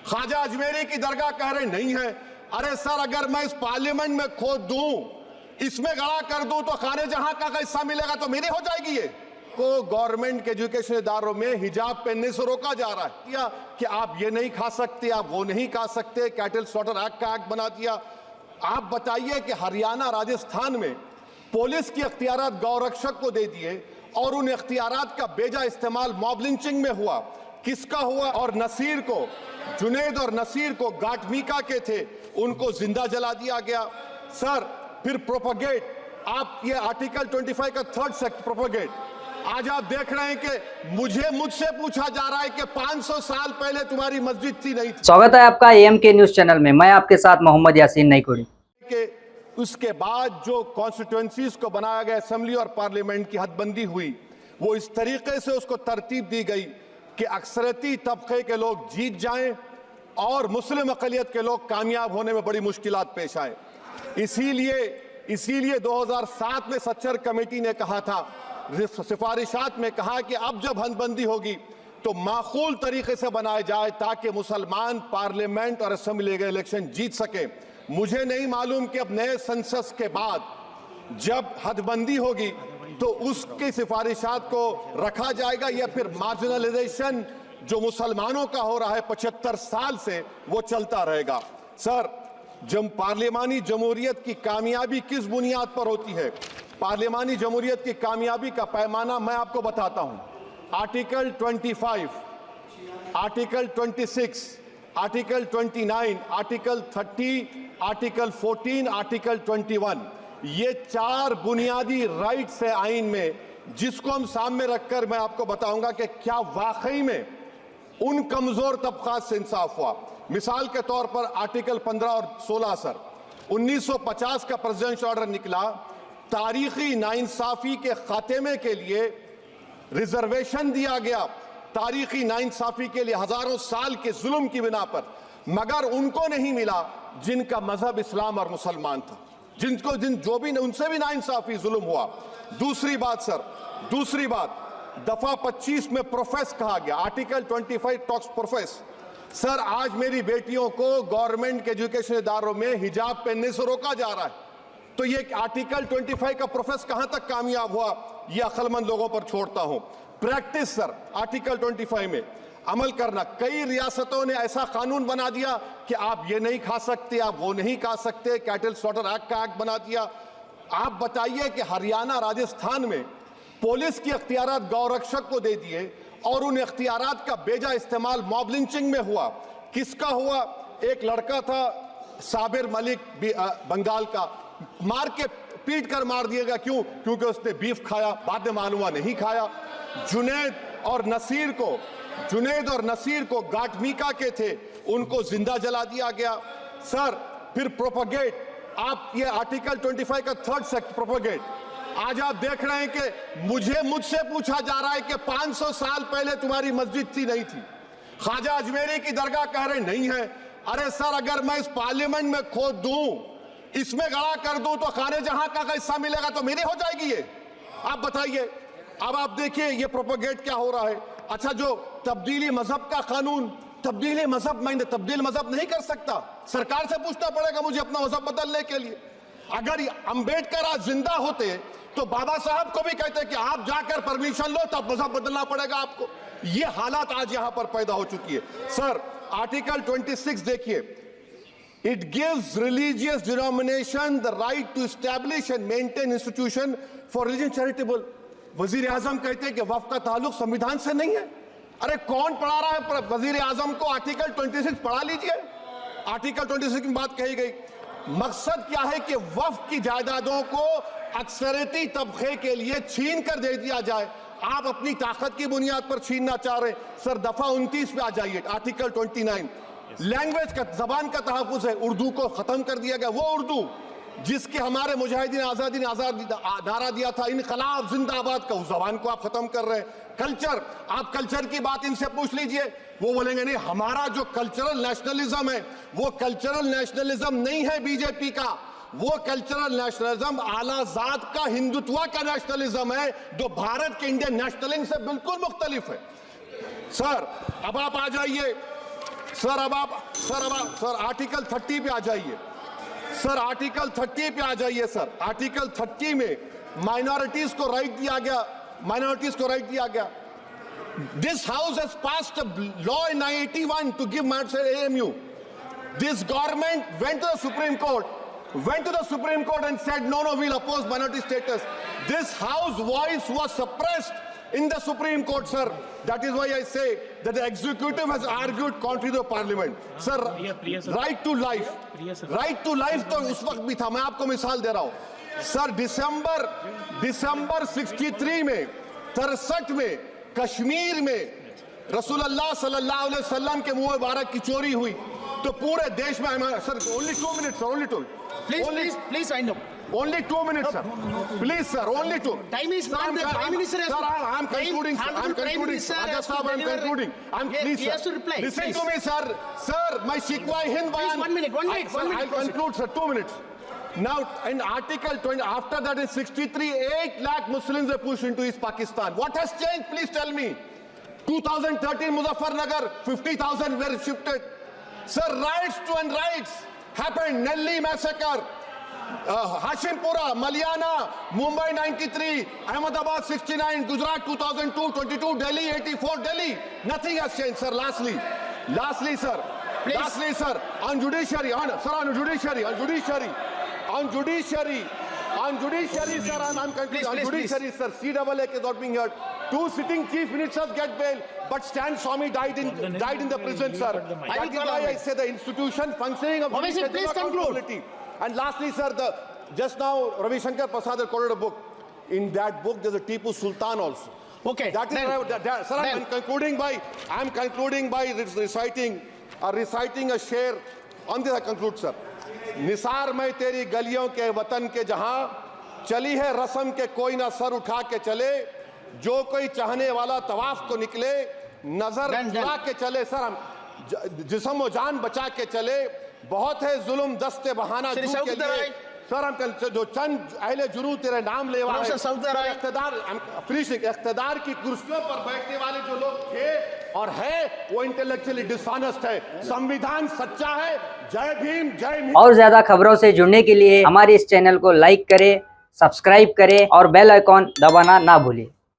ख्वाजा अजमेरी की दरगाह कह रहे नहीं है। अरे सर, अगर मैं इस पार्लियामेंट में खोद दूं, इसमें गड़ा कर दूं, तो खाने जहां का हिस्सा मिलेगा तो मेरी हो जाएगी। ये को गवर्नमेंट के एजुकेशन इदारों में हिजाब पहनने से रोका जा रहा है कि आप ये नहीं खा सकते, आप वो नहीं खा सकते। कैटल स्लॉटर एक्ट का एक्ट बना दिया। आप बताइए कि हरियाणा, राजस्थान में पुलिस की अख्तियारात गौरक्षक को दे दिए और उन अख्तियारात का बेजा इस्तेमाल मॉब लिंचिंग में हुआ। किसका हुआ? और नसीर को, जुनैद और नसीर को गाटमीका के थे, उनको जिंदा जला दिया गया। सर, फिर प्रोपगेट, आप ये आर्टिकल 25 का 3rd सेक्शन प्रोपगेट, आज आप देख रहे हैं कि मुझसे पूछा जा रहा है कि 500 साल पहले तुम्हारी मस्जिद थी, नहीं थी। स्वागत है आपका AMK न्यूज चैनल में। मैं आपके साथ मोहम्मद यासीन नईकुड़ी। उसके बाद जो कॉन्स्टिट्यूएंसीज को बनाया गया, असेंबली और पार्लियामेंट की हदबंदी हुई, वो इस तरीके से उसको तरतीब दी गई कि अक्सरती तबके के लोग जीत जाएं और मुस्लिम अक़लियत के लोग कामयाब होने में बड़ी मुश्किलात पेश आए। इसीलिए 2007 में सच्चर कमेटी ने कहा था, सिफारिशात में कहा कि अब जब हदबंदी होगी तो माकूल तरीके से बनाए जाए ताकि मुसलमान पार्लियामेंट और असेंबली के इलेक्शन जीत सके। मुझे नहीं मालूम कि अब नए सेंसस के बाद जब हदबंदी होगी तो उसकी सिफारिशात को रखा जाएगा या फिर मार्जिनलाइजेशन जो मुसलमानों का हो रहा है 75 साल से, वो चलता रहेगा। सर, जब पार्लियामानी जमहूरियत की कामयाबी किस बुनियाद पर होती है? पार्लियामानी जमहूरियत की कामयाबी का पैमाना मैं आपको बताता हूं। Article 25, article 26, article 29, article 30, article 14, article 21, ये 4 बुनियादी राइट्स है आइन में, जिसको हम सामने रखकर मैं आपको बताऊंगा कि क्या वाकई में उन कमजोर तबकात से इंसाफ हुआ। मिसाल के तौर पर आर्टिकल 15 और 16, सर, 1950 का प्रेसिडेंशियल ऑर्डर निकला, तारीखी नाइंसाफी के खात्मे के लिए रिजर्वेशन दिया गया, तारीखी नाइंसाफी के लिए हजारों साल के जुल्म की बिना पर, मगर उनको नहीं मिला जिनका मजहब इस्लाम और मुसलमान था, उनसे भी नाइंसाफी जुल्म हुआ। दूसरी बात सर, दूसरी बात, दफा 25 में प्रोफेस कहा गया, आर्टिकल 25 टॉक्स प्रोफेस। सर, आज मेरी बेटियों को गवर्नमेंट के एजुकेशन इदारों में हिजाब पहनने से रोका जा रहा है, तो ये आर्टिकल 25 का प्रोफेस कहां तक कामयाब हुआ, ये अक्लमंद लोगों पर छोड़ता हूं। प्रैक्टिस सर, आर्टिकल 25 में अमल करना। कई रियासतों ने ऐसा कानून बना दिया कि आप ये नहीं खा सकते, आप वो नहीं खा सकते। कैटल स्लॉटर एक्ट का एक्ट बना दिया। आप बताइए कि हरियाणा, राजस्थान में पुलिस की अख्तियारात गौरक्षक को दे दिए और उन अख्तियारात का बेजा इस्तेमाल मॉब लिंचिंग में हुआ। किसका हुआ? एक लड़का था साबिर मलिक, बंगाल का, मार के पीट कर मार दिया गया। क्यों? क्योंकि उसने बीफ खाया, बाद में मालूम हुआ नहीं खाया। जुनैद और नसीर को गाटमीका के थे, उनको जिंदा जला दिया गया। सर, फिर प्रोपगेट, आप ये आर्टिकल 25 का 3rd सेक्शन प्रोपगेट, आज आप देख रहे हैं कि मुझसे पूछा जा रहा है कि 500 साल पहले तुम्हारी मस्जिद थी, नहीं थी। ख्वाजा अजमेरी की दरगाह कह रहे नहीं है। अरे सर, अगर मैं इस पार्लियामेंट में खोद दूं, इसमें गड़ा कर दूं, तो खाने जहां का हिस्सा मिलेगा तो मेरी हो जाएगी। ये आप बताइए। अब आप देखिए ये प्रोपगेट क्या हो रहा है। अच्छा, जो तब्दीली मजहब का कानून, तब्दीली मजहब, मैं तब्दील मजहब नहीं कर सकता, सरकार से पूछना पड़ेगा मुझे अपना मजहब बदलने के लिए। अगर अंबेडकर आज जिंदा होते तो बाबा साहब को भी कहते कि आप जाकर परमिशन लो, तब मजहब बदलना पड़ेगा आपको। ये हालात आज यहां पर पैदा हो चुकी है। सर, आर्टिकल 26 देखिए, it gives religious denomination the right to establish and maintain institution for religion charitable. वजीर आजम कहते हैं कि वक्फ का ताल्लुक संविधान से नहीं है। अरे कौन पढ़ा रहा है वजीर आजम को? आर्टिकल 26 पढ़ा लीजिए। आर्टिकल 26 की बात कही गई। मकसद क्या है कि वक्फ की जायदादों को अक्सरती तबके के लिए छीन कर दे दिया जाए। आप अपनी ताकत की बुनियाद पर छीनना चाह रहे हैं। सर, दफा 29 पे आ जाइए, आर्टिकल 29, लैंग्वेज का, जबान का तहफ़्फ़ुज़ है। उर्दू को खत्म कर दिया गया, वो उर्दू जिसके हमारे मुजाहिदीन आजादी ने नारा दिया था, इनकलाब जिंदाबाद का, उस जबान को आप खत्म कर रहे हैं। कल्चर, आप कल्चर की बात इनसे पूछ लीजिए, वो बोलेंगे नहीं, हमारा जो कल्चरल नेशनलिज्म है वो कल्चरल नेशनलिज्म नहीं है बीजेपी का, वो कल्चरल नेशनलिज्म आलाजाद का, हिंदुत्व का नेशनलिज्म है, जो भारत के इंडियन नेशनलिज्म से बिल्कुल मुख्तलिफ है। सर, अब आप आ जाइए सर आर्टिकल 30 पे आ जाइए। सर आर्टिकल 30 पे आ जाइए। सर आर्टिकल 30 में माइनॉरिटीज को राइट दिया गया। This house has passed a law in 1981 to give minority AMU. This government went to the Supreme Court and said, no, we'll oppose minority status. This house voice was suppressed in the Supreme Court, sir. That is why I say that the executive has argued contrary to the parliament. Sir, right to life तो उस वक्त भी था। मैं आपको मिसाल दे रहा हूं सर। दिसंबर 63 में 63 में कश्मीर में रसूलुल्लाह सल्लल्लाहु अलैहि वसल्लम के मुंह मुबारक की चोरी हुई तो पूरे देश में sir only 2 minutes sir, Please, I know. Only 2 minutes, sir. Please, sir, only 2. Time is not the Prime Minister has to... Sir, I'm concluding. I'm concluding. Please, he has to reply. Listen Please. to me, sir. Sir, my Shikwa Hind Bayan. Please, 1 minute. I'll conclude, sir. 2 minutes. Now, in Article 20, after that in 63, 8 lakh Muslims were pushed into East Pakistan. What has changed? Please tell me. 2013, Muzaffarnagar, 50,000 were shifted. Sir, riots to rights happened. Nelly massacre. Hashimpura, Maliana, Mumbai 93, Ahmedabad 69, Gujarat 2002, 22, Delhi 84, Delhi. Nothing has changed, sir. Lastly, sir. Please. Lastly, sir. On judiciary, sir. On judiciary, sir. I'm concluding. On judiciary, sir. CAA is not being heard. 2 sitting chief ministers get bail, but Stan Swamy died in the prison, sir. That is why I say the institution functioning of judiciary please conclude. And lastly, sir, just now Ravi Shankar Prasad had quoted a book. In that book, there's a Tipu Sultan also. Okay. That is sir. I'm concluding by reciting a share. On this I conclude, sir. Nisar में तेरी गलियों के वतन के जहां चली है रस्म के कोई ना सर उठा के चले जो कोई चाहने वाला तवाफ को निकले नजर चुरा के चले सर हम जिस्म व जान बचा के चले बहुत है जुल्म दस्ते बहाना के लिए सर हम जो चंद अहले जुनू तेरे नाम ले वाले इख्तिदार की कुर्सियों पर बैठने वाले जो लोग थे और है वो इंटेलेक्चुअली डिसऑनेस्ट है। संविधान सच्चा है। जय भीम जय भीम। और ज्यादा खबरों से जुड़ने के लिए हमारे इस चैनल को लाइक करें, सब्सक्राइब करें और बेल आइकॉन दबाना ना भूलें।